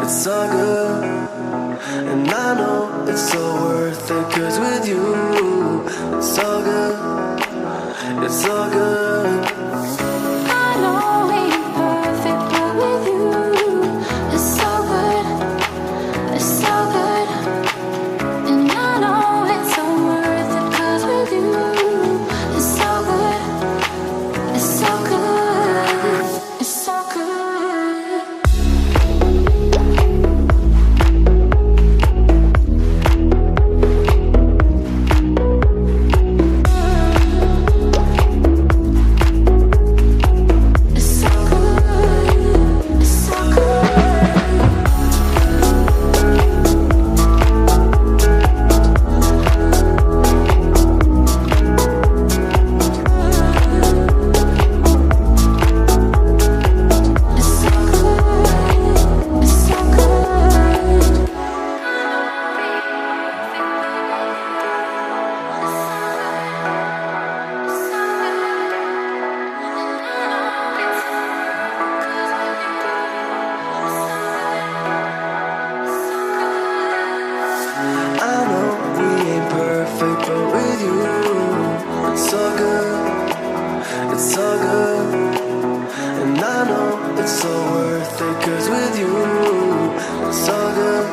it's all good. And I know it's so worth it, 'cause with you, it's all good, it's all good. I know we ain't perfect, but with you, it's so good, it's so good. And I know it's so worth it, 'cause with you, it's so good, it's so good, it's so good. It's all good, and I know it's so worth it, 'cause with you, it's all good,